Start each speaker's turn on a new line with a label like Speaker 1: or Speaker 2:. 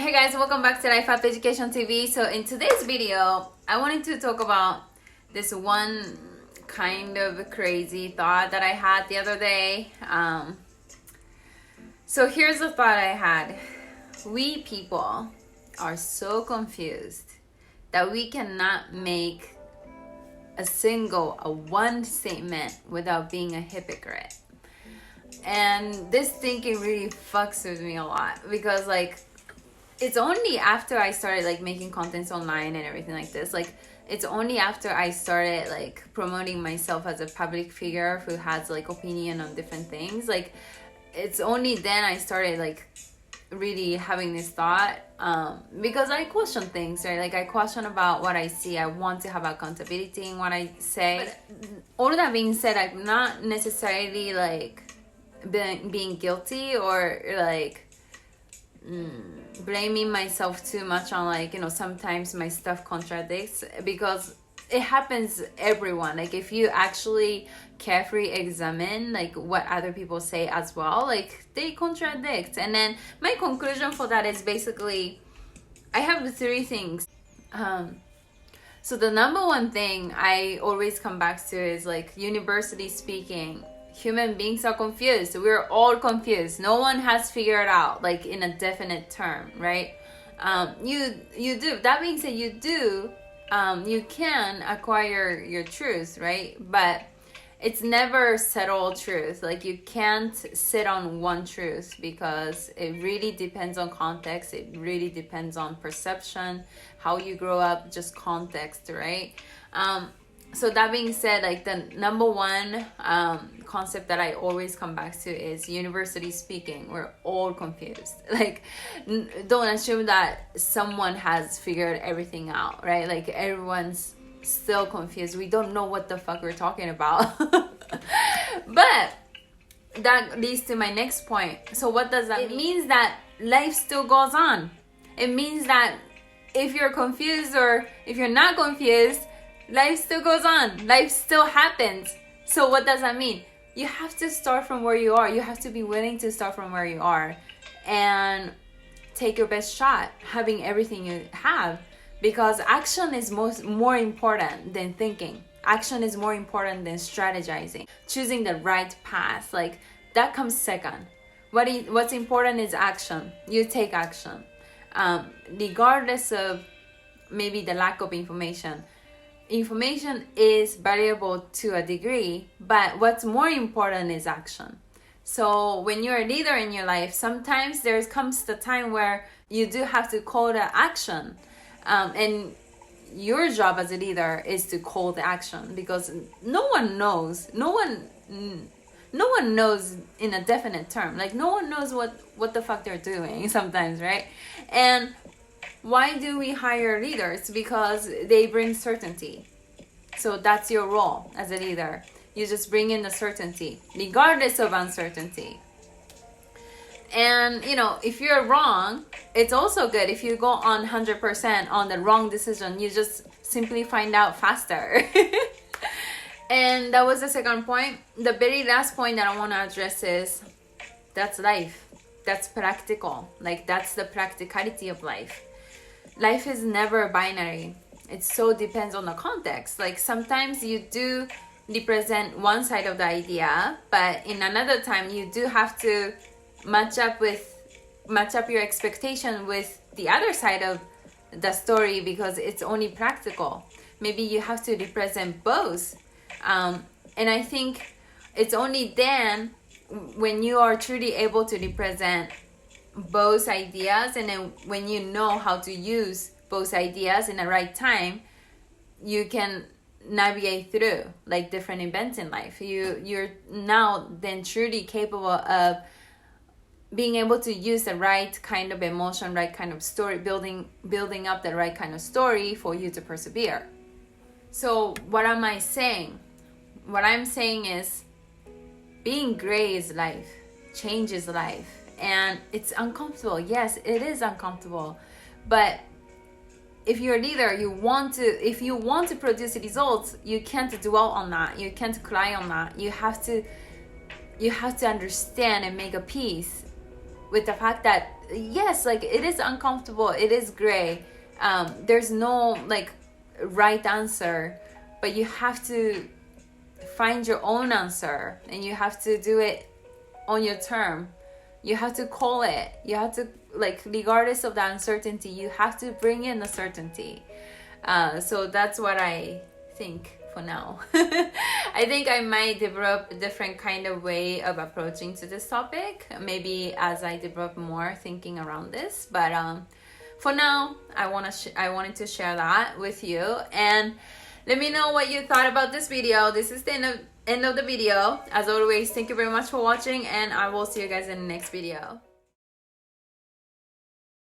Speaker 1: Hey guys, welcome back to Life Up Education TV. So in today's video, I wanted to talk about this one kind of crazy thought that I had the other day. So here's the thought I had. We people are so confused that we cannot make a one statement without being a hypocrite. And this thinking really fucks with me a lot because it's only after I started making contents online and everything like this, it's only after I started promoting myself as a public figure who has opinion on different things, it's only then I started really having this thought, because I question things, right? I question about what I see. I want to have accountability in what I say. But all that being said, I'm not necessarily being guilty or blaming myself too much on sometimes my stuff contradicts, because it happens everyone. If you actually carefully examine what other people say as well, they contradict. And then my conclusion for that is basically I have three things. So the number one thing I always come back to is universally speaking, human beings are confused. We're all confused. No one has figured out in a definite term, right? You do. That being said, you can acquire your truth, right? But it's never settled truth. You can't sit on one truth because it really depends on context. It really depends on perception, how you grow up, just context, right? So that being said, the number one concept that I always come back to is universally speaking, we're all confused. Don't assume that someone has figured everything out, right? Everyone's still confused. We don't know what the fuck we're talking about. But that leads to my next point. So what does that mean? It means that life still goes on. It means that if you're confused or if you're not confused, life still goes on. Life still happens. So what does that mean? You have to start from where you are. You have to be willing to start from where you are and take your best shot, having everything you have, because action is more important than thinking. Action is more important than strategizing. Choosing the right path, that comes second. What's important is action. You take action, regardless of maybe the lack of information. Information is valuable to a degree, but what's more important is action. So when you're a leader in your life, sometimes there comes the time where you do have to call to action. And your job as a leader is to call the action, because no one knows in a definite term. No one knows what the fuck they're doing sometimes, right? And why do we hire leaders? Because they bring certainty. So that's your role as a leader. You just bring in the certainty, regardless of uncertainty. And, if you're wrong, it's also good. If you go on 100% on the wrong decision, you just simply find out faster. And that was the second point. The very last point that I want to address is that's life. That's practical. That's the practicality of life. Life is never binary. It so depends on the context. Sometimes you do represent one side of the idea, but in another time you do have to match up your expectation with the other side of the story, because it's only practical. Maybe you have to represent both. And I think it's only then when you are truly able to represent both ideas, and then when you know how to use both ideas in the right time, you can navigate through different events in life. You're now then truly capable of being able to use the right kind of emotion, right kind of story, building up the right kind of story for you to persevere. So what am I saying? What I'm saying is being gray is life, change is life. And it's uncomfortable. Yes, it is uncomfortable. But if you're a leader, if you want to produce results, you can't dwell on that. You can't cry on that. You have to understand and make a peace with the fact that yes, like it is uncomfortable, it is gray. There's no like right answer, but you have to find your own answer, and you have to do it on your term. You have to call it. You have to, like, regardless of the uncertainty, you have to bring in the certainty. So that's what I think for now. I think I might develop a different kind of way of approaching to this topic, maybe as I develop more thinking around this. But for now, I wanted to share that with you, and let me know what you thought about this video. This is the end of the video. As always, thank you very much for watching, and I will see you guys in the next video.